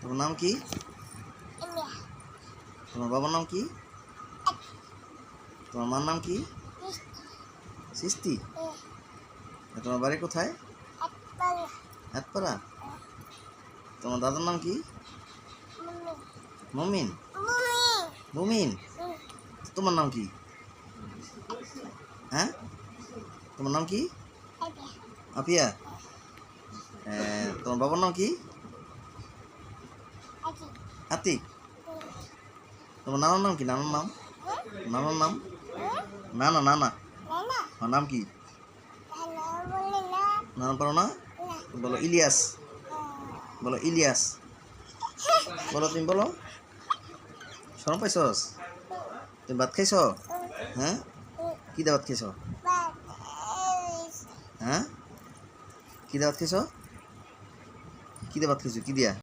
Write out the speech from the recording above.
তোমার নাম কি? তোমার বাবার নাম কি? তোমার মার নাম কি? সৃষ্টি। তোমার বাড়ি কোথায়? হাটপাড়া। তোমার দাদার নাম কি? মমিন। মুমিন। তোমার নাম কি? হ্যাঁ, তোমার নাম কি? আপিয়া। তোমার বাবার নাম কি? আতিক। তোমার নানার নাম কি? নানার নাম? নানার নাম? নানা নানা নাম কি? নাম পারো না? বলো ইলিয়াস। বলো ইলিয়াস। বলো, তুমি বলো। শরম পাইছস? তুমি ভাত খাইছ? হ্যাঁ, কি দিয়ে ভাত খাইছ? হ্যাঁ, কি দিয়ে ভাত খাইছ? কি দিয়ে ভাত খাইছো? কি দিয়া?